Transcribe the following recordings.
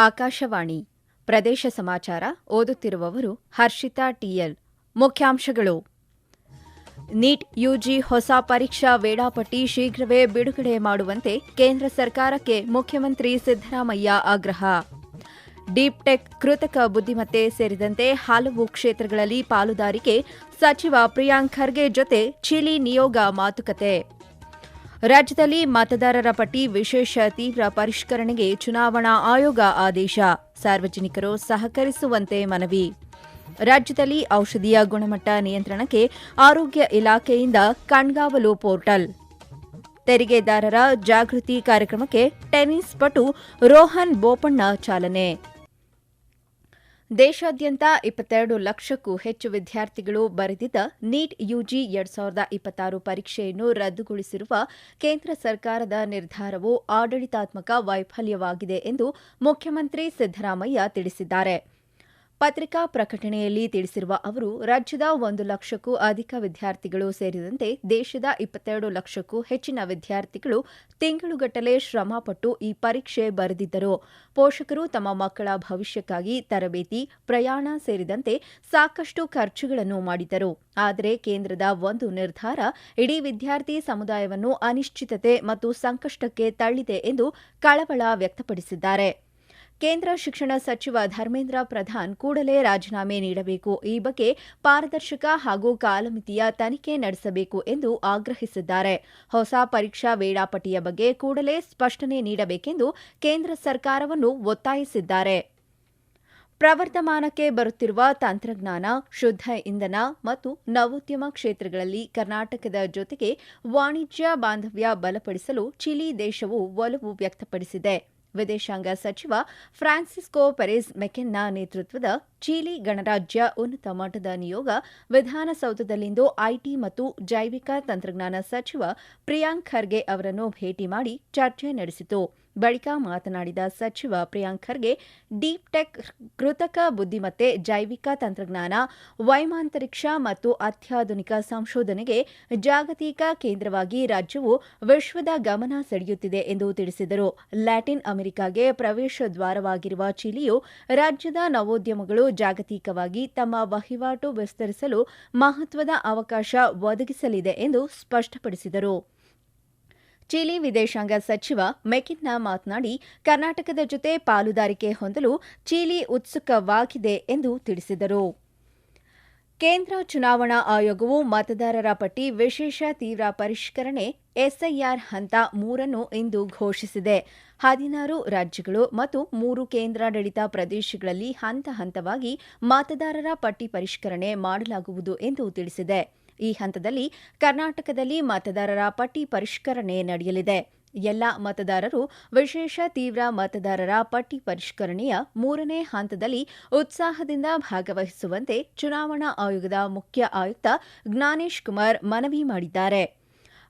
ಆಕಾಶವಾಣಿ ಪ್ರದೇಶ ಸಮಾಚಾರ ಓದುತ್ತಿರುವವರು ಹರ್ಷಿತಾ ಟಿಎಲ್. ಮುಖ್ಯಾಂಶಗಳು: ನೀಟ್ ಯುಜಿ ಹೊಸ ಪರೀಕ್ಷಾ ವೇಳಾಪಟ್ಟಿ ಶೀಘ್ರವೇ ಬಿಡುಗಡೆ ಮಾಡುವಂತೆ ಕೇಂದ್ರ ಸರ್ಕಾರಕ್ಕೆ ಮುಖ್ಯಮಂತ್ರಿ ಸಿದ್ದರಾಮಯ್ಯ ಆಗ್ರಹ. ಡೀಪ್ ಟೆಕ್, ಕೃತಕ ಬುದ್ದಿಮತ್ತೆ ಸೇರಿದಂತೆ ಹಲವು ಕ್ಷೇತ್ರಗಳಲ್ಲಿ ಪಾಲುದಾರಿಕೆ, ಸಚಿವ ಪ್ರಿಯಾಂಕ್ ಖರ್ಗೆ ಜೊತೆ ಚಿಲಿ ನಿಯೋಗ ಮಾತುಕತೆ. ರಾಜ್ಯದಲ್ಲಿ ಮತದಾರರ ಪಟ್ಟಿ ವಿಶೇಷ ತೀವ್ರ ಪರಿಷ್ಕರಣೆಗೆ ಚುನಾವಣಾ ಆಯೋಗ ಆದೇಶ. ಸಾರ್ವಜನಿಕರು ಸಹಕರಿಸುವಂತೆ ಮನವಿ. ರಾಜ್ಯದಲ್ಲಿ ಔಷಧಿಯ ಗುಣಮಟ್ಟ ನಿಯಂತ್ರಣಕ್ಕೆ ಆರೋಗ್ಯ ಇಲಾಖೆಯಿಂದ ಕಣ್ಗಾವಲು ಪೋರ್ಟಲ್. ತೆರಿಗೆದಾರರ ಜಾಗೃತಿ ಕಾರ್ಯಕ್ರಮಕ್ಕೆ ಟೆನ್ನಿಸ್ ಪಟು ರೋಹನ್ ಬೋಪಣ್ಣ ಚಾಲನೆ. ದೇಶಾದ್ಯಂತ 22 ಲಕ್ಷಕ್ಕೂ ಹೆಚ್ಚು ವಿದ್ಯಾರ್ಥಿಗಳು ಬರೆದಿದ್ದ ನೀಟ್ ಯುಜಿ 2026 ಪರೀಕ್ಷೆಯನ್ನು ರದ್ದುಗೊಳಿಸಿರುವ ಕೇಂದ್ರ ಸರ್ಕಾರದ ನಿರ್ಧಾರವು ಆಡಳಿತಾತ್ಮಕ ವೈಫಲ್ಯವಾಗಿದೆ ಎಂದು ಮುಖ್ಯಮಂತ್ರಿ ಸಿದ್ದರಾಮಯ್ಯ ತಿಳಿಸಿದ್ದಾರೆ. ಪತ್ರಿಕಾ ಪ್ರಕಟಣೆಯಲ್ಲಿ ತಿಳಿಸಿರುವ ಅವರು, ರಾಜ್ಯದ 1 ಲಕ್ಷಕ್ಕೂ ಅಧಿಕ ವಿದ್ಯಾರ್ಥಿಗಳು ಸೇರಿದಂತೆ ದೇಶದ 22 ಲಕ್ಷಕ್ಕೂ ಹೆಚ್ಚಿನ ವಿದ್ಯಾರ್ಥಿಗಳು ತಿಂಗಳುಗಟ್ಟಲೆ ಶ್ರಮಪಟ್ಟು ಈ ಪರೀಕ್ಷೆ ಬರೆದಿದ್ದರು. ಪೋಷಕರು ತಮ್ಮ ಮಕ್ಕಳ ಭವಿಷ್ಯಕ್ಕಾಗಿ ತರಬೇತಿ, ಪ್ರಯಾಣ ಸೇರಿದಂತೆ ಸಾಕಷ್ಟು ಖರ್ಚುಗಳನ್ನು ಮಾಡಿದ್ದರು. ಆದರೆ ಕೇಂದ್ರದ ಒಂದು ನಿರ್ಧಾರ ಇಡೀ ವಿದ್ಯಾರ್ಥಿ ಸಮುದಾಯವನ್ನು ಅನಿಶ್ಚಿತತೆ ಮತ್ತು ಸಂಕಷ್ಟಕ್ಕೆ ತಳ್ಳಿದೆ ಎಂದು ಕಳವಳ ವ್ಯಕ್ತಪಡಿಸಿದ್ದಾರೆ. ಕೇಂದ್ರ ಶಿಕ್ಷಣ ಸಚಿವ ಧರ್ಮೇಂದ್ರ ಪ್ರಧಾನ್ ಕೂಡಲೇ ರಾಜೀನಾಮೆ ನೀಡಬೇಕು, ಈ ಬಗ್ಗೆ ಪಾರದರ್ಶಕ ಹಾಗೂ ಕಾಲಮಿತಿಯ ತನಿಖೆ ನಡೆಸಬೇಕು ಎಂದು ಆಗ್ರಹಿಸಿದ್ದಾರೆ. ಹೊಸ ಪರೀಕ್ಷಾ ವೇಳಾಪಟ್ಟಿಯ ಬಗ್ಗೆ ಕೂಡಲೇ ಸ್ಪಷ್ಟನೆ ನೀಡಬೇಕೆಂದು ಕೇಂದ್ರ ಸರ್ಕಾರವನ್ನು ಒತ್ತಾಯಿಸಿದ್ದಾರೆ. ಪ್ರವರ್ಧಮಾನಕ್ಕೆ ಬರುತ್ತಿರುವ ತಂತ್ರಜ್ಞಾನ, ಶುದ್ಧ ಇಂಧನ ಮತ್ತು ನವೋದ್ಯಮ ಕ್ಷೇತ್ರಗಳಲ್ಲಿ ಕರ್ನಾಟಕದ ಜೊತೆಗೆ ವಾಣಿಜ್ಯ ಬಾಂಧವ್ಯ ಬಲಪಡಿಸಲು ಚಿಲಿ ದೇಶವು ಒಲವು ವ್ಯಕ್ತಪಡಿಸಿದೆ. ವಿದೇಶಾಂಗ ಸಚಿವ ಫ್ರಾನ್ಸಿಸ್ಕೋ ಪೆರೆಜ್ ಮೆಕೆನ್ನಾ ನೇತೃತ್ವದ ಚಿಲಿ ಗಣರಾಜ್ಯ ಉನ್ನತ ಮಟ್ಟದ ನಿಯೋಗ ವಿಧಾನಸೌಧದಲ್ಲಿಂದು ಐಟಿ ಮತ್ತು ಜೈವಿಕ ತಂತ್ರಜ್ಞಾನ ಸಚಿವ ಪ್ರಿಯಾಂಕ್ ಖರ್ಗೆ ಅವರನ್ನು ಭೇಟಿ ಮಾಡಿ ಚರ್ಚೆ ನಡೆಸಿತು. ಬಳಿಕ ಮಾತನಾಡಿದ ಸಚಿವ ಪ್ರಿಯಾಂಕ್ ಖರ್ಗೆ, ಡೀಪ್ ಟೆಕ್, ಕೃತಕ ಬುದ್ದಿಮತ್ತೆ, ಜೈವಿಕ ತಂತ್ರಜ್ಞಾನ, ವೈಮಾಂತರಿಕ್ಷ ಮತ್ತು ಅತ್ಯಾಧುನಿಕ ಸಂಶೋಧನೆಗೆ ಜಾಗತಿಕ ಕೇಂದ್ರವಾಗಿ ರಾಜ್ಯವು ವಿಶ್ವದ ಗಮನ ಸೆಳೆಯುತ್ತಿದೆ ಎಂದು ತಿಳಿಸಿದರು. ಲ್ಯಾಟಿನ್ ಅಮೆರಿಕಾಗೆ ಪ್ರವೇಶ ದ್ವಾರವಾಗಿರುವ ಚಿಲಿಯು ರಾಜ್ಯದ ನವೋದ್ಯಮಗಳು ಜಾಗತಿಕವಾಗಿ ತಮ್ಮ ವಹಿವಾಟು ವಿಸ್ತರಿಸಲು ಮಹತ್ವದ ಅವಕಾಶ ಒದಗಿಸಲಿದೆ ಎಂದು ಸ್ಪಷ್ಟಪಡಿಸಿದರು. ಚಿಲಿ ವಿದೇಶಾಂಗ ಸಚಿವ ಮೆಕೆನ್ನಾ ಮಾತನಾಡಿ, ಕರ್ನಾಟಕದ ಜೊತೆ ಪಾಲುದಾರಿಕೆ ಹೊಂದಲು ಚಿಲಿ ಉತ್ಸುಕವಾಗಿದೆ ಎಂದು ತಿಳಿಸಿದರು. ಕೇಂದ್ರ ಚುನಾವಣಾ ಆಯೋಗವು ಮತದಾರರ ಪಟ್ಟಿ ವಿಶೇಷ ತೀವ್ರ ಪರಿಷ್ಕರಣೆ ಎಸ್ಐಆರ್ ಹಂತ 3 ಇಂದು ಘೋಷಿಸಿದೆ. 16 ರಾಜ್ಯಗಳು ಮತ್ತು 3 ಕೇಂದ್ರಾಡಳಿತ ಪ್ರದೇಶಗಳಲ್ಲಿ ಹಂತ ಹಂತವಾಗಿ ಮತದಾರರ ಪಟ್ಟಿ ಪರಿಷ್ಕರಣೆ ಮಾಡಲಾಗುವುದು ಎಂದು ತಿಳಿಸಿದೆ. ಈ ಹಂತದಲ್ಲಿ ಕರ್ನಾಟಕದಲ್ಲಿ ಮತದಾರರ ಪಟ್ಟಿ ಪರಿಷ್ಕರಣೆ ನಡೆಯಲಿದೆ. ಎಲ್ಲ ಮತದಾರರು ವಿಶೇಷ ತೀವ್ರ ಮತದಾರರ ಪಟ್ಟಿ ಪರಿಷ್ಕರಣೆಯ 3ನೇ ಹಂತದಲ್ಲಿ ಉತ್ಸಾಹದಿಂದ ಭಾಗವಹಿಸುವಂತೆ ಚುನಾವಣಾ ಆಯೋಗದ ಮುಖ್ಯ ಆಯುಕ್ತ ಜ್ಞಾನೇಶ್ ಕುಮಾರ್ ಮನವಿ ಮಾಡಿದ್ದಾರೆ.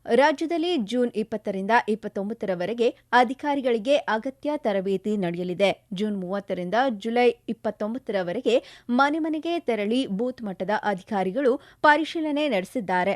ರಾಜ್ಯದಲ್ಲಿ ಜೂನ್ 20ರಿಂದ 29ರವರೆಗೆ ಅಧಿಕಾರಿಗಳಿಗೆ ಅಗತ್ಯ ತರಬೇತಿ ನಡೆಯಲಿದೆ. ಜೂನ್ 30ರಿಂದ ಜುಲೈ 29ರವರೆಗೆ ಮನೆ ಮನೆಗೆ ತೆರಳಿ ಬೂತ್ ಮಟ್ಟದ ಅಧಿಕಾರಿಗಳು ಪರಿಶೀಲನೆ ನಡೆಸಲಿದ್ದಾರೆ.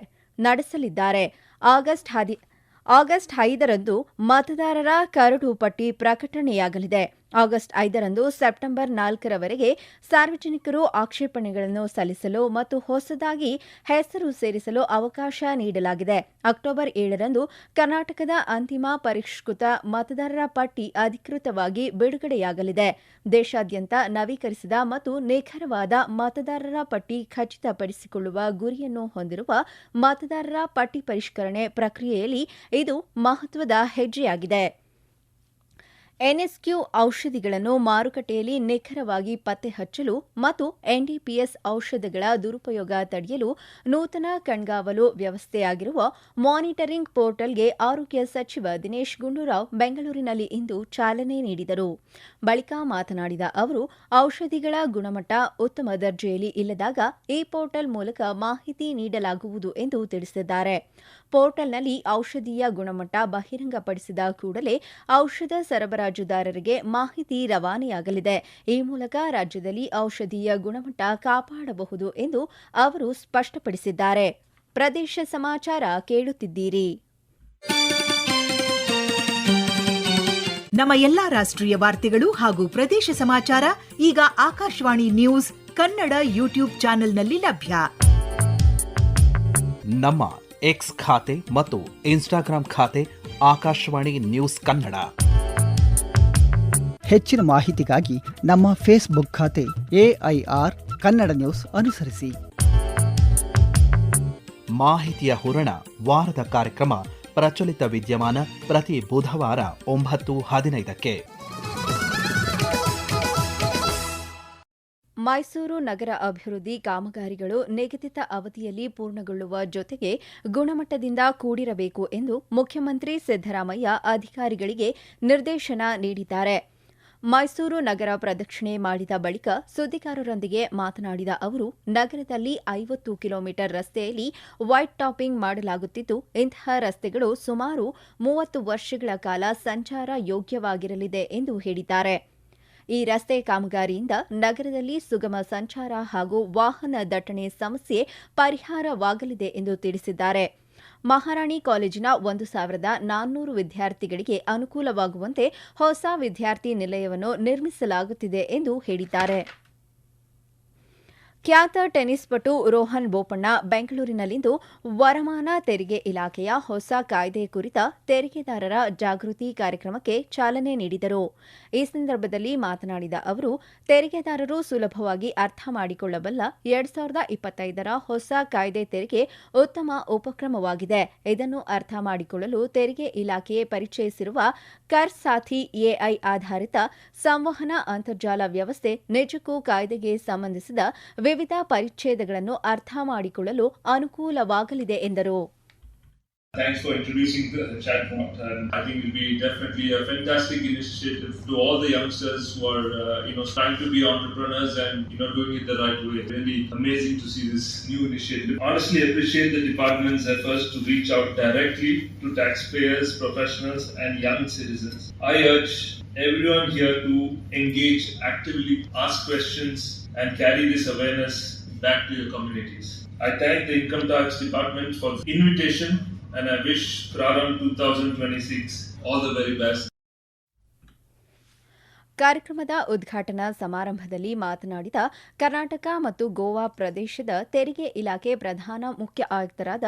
ಆಗಸ್ಟ್ 5ರಂದು ಮತದಾರರ ಕರಡು ಪಟ್ಟಿ ಪ್ರಕಟಣೆಯಾಗಲಿದೆ. ಆಗಸ್ಟ್ 5ರಂದು ಸೆಪ್ಟೆಂಬರ್ 4ರವರೆಗೆ ಸಾರ್ವಜನಿಕರು ಆಕ್ಷೇಪಣೆಗಳನ್ನು ಸಲ್ಲಿಸಲು ಮತ್ತು ಹೊಸದಾಗಿ ಹೆಸರು ಸೇರಿಸಲು ಅವಕಾಶ ನೀಡಲಾಗಿದೆ. ಅಕ್ಟೋಬರ್ 7ರಂದು ಕರ್ನಾಟಕದ ಅಂತಿಮ ಪರಿಷ್ಕೃತ ಮತದಾರರ ಪಟ್ಟಿ ಅಧಿಕೃತವಾಗಿ ಬಿಡುಗಡೆಯಾಗಲಿದೆ. ದೇಶಾದ್ಯಂತ ನವೀಕರಿಸಿದ ಮತ್ತು ನಿಖರವಾದ ಮತದಾರರ ಪಟ್ಟಿ ಖಚಿತಪಡಿಸಿಕೊಳ್ಳುವ ಗುರಿಯನ್ನು ಹೊಂದಿರುವ ಮತದಾರರ ಪಟ್ಟಿ ಪರಿಷ್ಕರಣೆ ಪ್ರಕ್ರಿಯೆಯಲ್ಲಿ ಇದು ಮಹತ್ವದ ಹೆಜ್ಜೆಯಾಗಿದೆ. ಎನ್ಎಸ್ಕ್ಯೂ ಔಷಧಿಗಳನ್ನು ಮಾರುಕಟ್ಟೆಯಲ್ಲಿ ನಿಖರವಾಗಿ ಪತ್ತೆ ಹಚ್ಚಲು ಮತ್ತು ಎನ್ಡಿಪಿಎಸ್ ಔಷಧಗಳ ದುರುಪಯೋಗ ತಡೆಯಲು ನೂತನ ಕಣ್ಗಾವಲು ವ್ಯವಸ್ಥೆಯಾಗಿರುವ ಮಾನಿಟರಿಂಗ್ ಪೋರ್ಟಲ್ಗೆ ಆರೋಗ್ಯ ಸಚಿವ ದಿನೇಶ್ ಗುಂಡೂರಾವ್ ಬೆಂಗಳೂರಿನಲ್ಲಿ ಇಂದು ಚಾಲನೆ ನೀಡಿದರು. ಬಳಿಕ ಮಾತನಾಡಿದ ಅವರು, ಔಷಧಿಗಳ ಗುಣಮಟ್ಟ ಉತ್ತಮ ದರ್ಜೆಯಲ್ಲಿ ಇಲ್ಲದಾಗ ಈ ಪೋರ್ಟಲ್ ಮೂಲಕ ಮಾಹಿತಿ ನೀಡಲಾಗುವುದು ಎಂದು ತಿಳಿಸಿದ್ದಾರೆ. ಪೋರ್ಟಲ್ನಲ್ಲಿ ಔಷಧೀಯ ಗುಣಮಟ್ಟ ಬಹಿರಂಗಪಡಿಸಿದ ಕೂಡಲೇ ಔಷಧ ಸರಬರಾಜುದಾರರಿಗೆ ಮಾಹಿತಿ ರವಾನೆಯಾಗಲಿದೆ. ಈ ಮೂಲಕ ರಾಜ್ಯದಲ್ಲಿ ಔಷಧೀಯ ಗುಣಮಟ್ಟ ಕಾಪಾಡಬಹುದು ಎಂದು ಅವರು ಸ್ಪಷ್ಟಪಡಿಸಿದ್ದಾರೆ. ಪ್ರದೇಶ ಸಮಾಚಾರ ಕೇಳುತ್ತಿದ್ದೀರಿ. ನಮ್ಮ ಎಲ್ಲಾ ರಾಷ್ಟ್ರೀಯ ವಾರ್ತೆಗಳು ಹಾಗೂ ಪ್ರದೇಶ ಸಮಾಚಾರ ಈಗ ಆಕಾಶವಾಣಿ ನ್ಯೂಸ್ ಕನ್ನಡ ಯೂಟ್ಯೂಬ್ ಚಾನೆಲ್ನಲ್ಲಿ ಲಭ್ಯ. ನಮ್ಮ ಎಕ್ಸ್ ಖಾತೆ ಮತ್ತು ಇನ್ಸ್ಟಾಗ್ರಾಂ ಖಾತೆ ಆಕಾಶವಾಣಿ ನ್ಯೂಸ್ ಕನ್ನಡ. ಹೆಚ್ಚಿನ ಮಾಹಿತಿಗಾಗಿ ನಮ್ಮ ಫೇಸ್ಬುಕ್ ಖಾತೆ AIR ಕನ್ನಡ ನ್ಯೂಸ್ ಅನುಸರಿಸಿ. ಮಾಹಿತಿಯ ಹೂರಣ ವಾರದ ಕಾರ್ಯಕ್ರಮ ಪ್ರಚಲಿತ ವಿದ್ಯಮಾನ ಪ್ರತಿ ಬುಧವಾರ 9:15ಕ್ಕೆ. ಮೈಸೂರು ನಗರ ಅಭಿವೃದ್ಧಿ ಕಾಮಗಾರಿಗಳು ನಿಗದಿತ ಅವಧಿಯಲ್ಲಿ ಪೂರ್ಣಗೊಳ್ಳುವ ಜೊತೆಗೆ ಗುಣಮಟ್ಟದಿಂದ ಕೂಡಿರಬೇಕು ಎಂದು ಮುಖ್ಯಮಂತ್ರಿ ಸಿದ್ದರಾಮಯ್ಯ ಅಧಿಕಾರಿಗಳಿಗೆ ನಿರ್ದೇಶನ ನೀಡಿದ್ದಾರೆ. ಮೈಸೂರು ನಗರ ಪ್ರದಕ್ಷಿಣೆ ಮಾಡಿದ ಬಳಿಕ ಸುದ್ದಿಗಾರರೊಂದಿಗೆ ಮಾತನಾಡಿದ ಅವರು, ನಗರದಲ್ಲಿ 50 ಕಿಲೋಮೀಟರ್ ರಸ್ತೆಯಲ್ಲಿ ವೈಟ್ ಟಾಪಿಂಗ್ ಮಾಡಲಾಗುತ್ತಿದ್ದು, ಇಂತಹ ರಸ್ತೆಗಳು ಸುಮಾರು 30 ವರ್ಷಗಳ ಕಾಲ ಸಂಚಾರ ಯೋಗ್ಯವಾಗಿರಲಿದೆ ಎಂದು ಹೇಳಿದ್ದಾರೆ. ಈ ರಸ್ತೆ ಕಾಮಗಾರಿಯಿಂದ ನಗರದಲ್ಲಿ ಸುಗಮ ಸಂಚಾರ ಹಾಗೂ ವಾಹನ ದಟ್ಟಣೆ ಸಮಸ್ಯೆ ಪರಿಹಾರವಾಗಲಿದೆ ಎಂದು ತಿಳಿಸಿದ್ದಾರೆ. ಮಹಾರಾಣಿ ಕಾಲೇಜಿನ 1,400 ವಿದ್ಯಾರ್ಥಿಗಳಿಗೆ ಅನುಕೂಲವಾಗುವಂತೆ ಹೊಸ ವಿದ್ಯಾರ್ಥಿ ನಿಲಯವನ್ನು ನಿರ್ಮಿಸಲಾಗುತ್ತಿದೆ ಎಂದು ಹೇಳಿದ್ದಾರೆ. ಖ್ಯಾತ ಟೆನ್ನಿಸ್ ಪಟು ರೋಹನ್ ಬೋಪಣ್ಣ ಬೆಂಗಳೂರಿನಲ್ಲಿಂದು ವರಮಾನ ತೆರಿಗೆ ಇಲಾಖೆಯ ಹೊಸ ಕಾಯ್ದೆ ಕುರಿತ ತೆರಿಗೆದಾರರ ಜಾಗೃತಿ ಕಾರ್ಯಕ್ರಮಕ್ಕೆ ಚಾಲನೆ ನೀಡಿದರು. ಈ ಸಂದರ್ಭದಲ್ಲಿ ಮಾತನಾಡಿದ ಅವರು, ತೆರಿಗೆದಾರರು ಸುಲಭವಾಗಿ ಅರ್ಥ ಮಾಡಿಕೊಳ್ಳಬಲ್ಲ 2025ರ ಹೊಸ ಕಾಯ್ದೆ ತೆರಿಗೆ ಉತ್ತಮ ಉಪಕ್ರಮವಾಗಿದೆ. ಇದನ್ನು ಅರ್ಥ ಮಾಡಿಕೊಳ್ಳಲು ತೆರಿಗೆ ಇಲಾಖೆ ಪರಿಚಯಿಸಿರುವ ಕರ್ ಸಾಥಿ ಎಐ ಆಧಾರಿತ ಸಂವಹನ ಅಂತರ್ಜಾಲ ವ್ಯವಸ್ಥೆ ನಿಜಕ್ಕೂ ಕಾಯ್ದೆಗೆ ಸಂಬಂಧಿಸಿದ ವಿವಿಧ ಪರಿಚ್ಛೇದಗಳನ್ನು ಅರ್ಥ ಮಾಡಿಕೊಳ್ಳಲು ಅನುಕೂಲವಾಗಲಿದೆ ಎಂದರು. Thanks for introducing the chatbot, and I think it will be definitely a fantastic initiative to all the youngsters who are, trying to be entrepreneurs and, doing it the right way. Really amazing to see this new initiative. Honestly, appreciate the department's efforts to reach out directly to taxpayers, professionals, and young citizens. I urge everyone here to engage actively, ask questions, and carry this awareness back to your communities. I thank the Income Tax Department for the invitation, and I wish Praram 2026 all the very best. ಕಾರ್ಯಕ್ರಮದ ಉದ್ಘಾಟನಾ ಸಮಾರಂಭದಲ್ಲಿ ಮಾತನಾಡಿದ ಕರ್ನಾಟಕ ಮತ್ತು ಗೋವಾ ಪ್ರದೇಶದ ತೆರಿಗೆ ಇಲಾಖೆ ಪ್ರಧಾನ ಮುಖ್ಯ ಆಯುಕ್ತರಾದ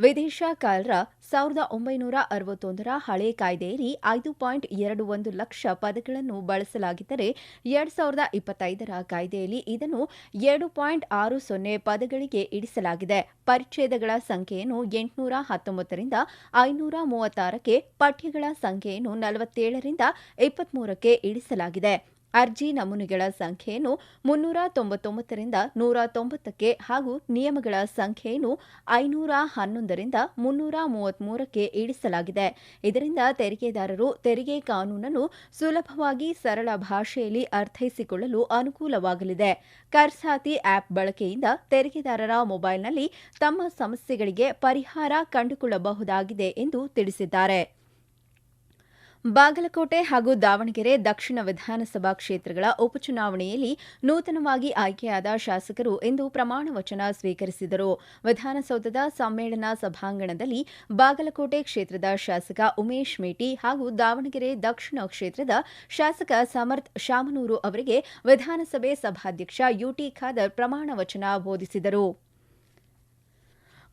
ವಿದೇಶ ಕಾಲ್ರ 1961ರ ಹಳೆ ಕಾಯ್ದೆಯಲ್ಲಿ 5.21 ಲಕ್ಷ ಪದಗಳನ್ನು ಬಳಸಲಾಗಿದ್ದರೆ 2025ರ ಕಾಯ್ದೆಯಲ್ಲಿ ಇದನ್ನು 7.60 ಪದಗಳಿಗೆ ಇಳಿಸಲಾಗಿದೆ. ಪರಿಚ್ಛೇದಗಳ ಸಂಖ್ಯೆಯನ್ನು 819ರಿಂದ 536ಕ್ಕೆ, ಪಠ್ಯಗಳ ಸಂಖ್ಯೆಯನ್ನು 47ರಿಂದ 23ಕ್ಕೆ ಇಳಿಸಲಾಗಿದೆ. ಅರ್ಜಿ ನಮೂನೆಗಳ ಸಂಖ್ಯೆಯನ್ನು 399ರಿಂದ 190ಕ್ಕೆ ಹಾಗೂ ನಿಯಮಗಳ ಸಂಖ್ಯೆಯನ್ನು 511ರಿಂದ 333ಕ್ಕೆ ಇಳಿಸಲಾಗಿದೆ. ಇದರಿಂದ ತೆರಿಗೆದಾರರು ತೆರಿಗೆ ಕಾನೂನನ್ನು ಸುಲಭವಾಗಿ ಸರಳ ಭಾಷೆಯಲ್ಲಿ ಅರ್ಥೈಸಿಕೊಳ್ಳಲು ಅನುಕೂಲವಾಗಲಿದೆ. ಕರ್ಸಾತಿ ಆಪ್ ಬಳಕೆಯಿಂದ ತೆರಿಗೆದಾರರ ಮೊಬೈಲ್ನಲ್ಲಿ ತಮ್ಮ ಸಮಸ್ಯೆಗಳಿಗೆ ಪರಿಹಾರ ಕಂಡುಕೊಳ್ಳಬಹುದಾಗಿದೆ ಎಂದು ತಿಳಿಸಿದ್ದಾರೆ. ಬಾಗಲಕೋಟೆ ಹಾಗೂ ದಾವಣಗೆರೆ ದಕ್ಷಿಣ ವಿಧಾನಸಭಾ ಕ್ಷೇತ್ರಗಳ ಉಪಚುನಾವಣೆಯಲ್ಲಿ ನೂತನವಾಗಿ ಆಯ್ಕೆಯಾದ ಶಾಸಕರು ಇಂದು ಪ್ರಮಾಣ ವಚನ ಸ್ವೀಕರಿಸಿದರು. ವಿಧಾನಸೌಧದ ಸಮ್ಮೇಳನ ಸಭಾಂಗಣದಲ್ಲಿ ಬಾಗಲಕೋಟೆ ಕ್ಷೇತ್ರದ ಶಾಸಕ ಉಮೇಶ್ ಮೇಟಿ ಹಾಗೂ ದಾವಣಗೆರೆ ದಕ್ಷಿಣ ಕ್ಷೇತ್ರದ ಶಾಸಕ ಸಮರ್ಥ್ ಶಾಮನೂರು ಅವರಿಗೆ ವಿಧಾನಸಭೆ ಸಭಾಧ್ಯಕ್ಷ ಯುಟಿ ಖಾದರ್ ಪ್ರಮಾಣ ವಚನ ಬೋಧಿಸಿದರು.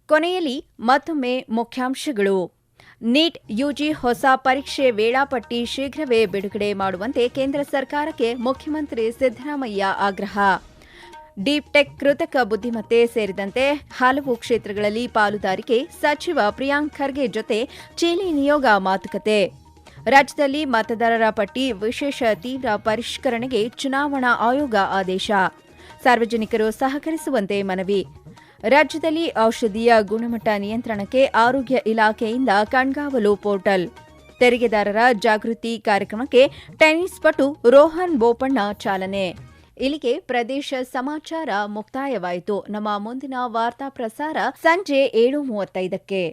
ಕೊನೆಯಲ್ಲಿ ಮತ್ತೊಮ್ಮೆ ಮುಖ್ಯಾಂಶಗಳು. ನೀಟ್ ಯುಜಿ ಹೊಸ ಪರೀಕ್ಷೆ ವೇಳಾಪಟ್ಟಿ ಶೀಘ್ರವೇ ಬಿಡುಗಡೆ ಮಾಡುವಂತೆ ಕೇಂದ್ರ ಸರ್ಕಾರಕ್ಕೆ ಮುಖ್ಯಮಂತ್ರಿ ಸಿದ್ದರಾಮಯ್ಯ ಆಗ್ರಹ. ಡೀಪ್ ಟೆಕ್, ಕೃತಕ ಬುದ್ದಿಮತ್ತೆ ಸೇರಿದಂತೆ ಹಲವು ಕ್ಷೇತ್ರಗಳಲ್ಲಿ ಪಾಲುದಾರಿಕೆ, ಸಚಿವ ಪ್ರಿಯಾಂಕ್ ಖರ್ಗೆ ಜೊತೆ ಚೀಲಿ ನಿಯೋಗ ಮಾತುಕತೆ. ರಾಜ್ಯದಲ್ಲಿ ಮತದಾರರ ಪಟ್ಟಿ ವಿಶೇಷ ತೀವ್ರ ಪರಿಷ್ಕರಣೆಗೆ ಚುನಾವಣಾ ಆಯೋಗ ಆದೇಶ. ಸಾರ್ವಜನಿಕರು ಸಹಕರಿಸುವಂತೆ ಮನವಿ. ರಾಜ್ಯದಲ್ಲಿ ಔಷಧಿಯ ಗುಣಮಟ್ಟ ನಿಯಂತ್ರಣಕ್ಕೆ ಆರೋಗ್ಯ ಇಲಾಖೆಯಿಂದ ಕಣ್ಗಾವಲು ಪೋರ್ಟಲ್. ತೆರಿಗೆದಾರರ ಜಾಗೃತಿ ಕಾರ್ಯಕ್ರಮಕ್ಕೆ ಟೆನ್ನಿಸ್ ಪಟು ರೋಹನ್ ಬೋಪಣ್ಣ ಚಾಲನೆ. ಇಲ್ಲಿಗೆ ಪ್ರದೇಶ ಸಮಾಚಾರ ಮುಕ್ತಾಯವಾಯಿತು. ನಮ್ಮ ಮುಂದಿನ ವಾರ್ತಾ ಪ್ರಸಾರ ಸಂಜೆ 7:35ಕ್ಕೆ.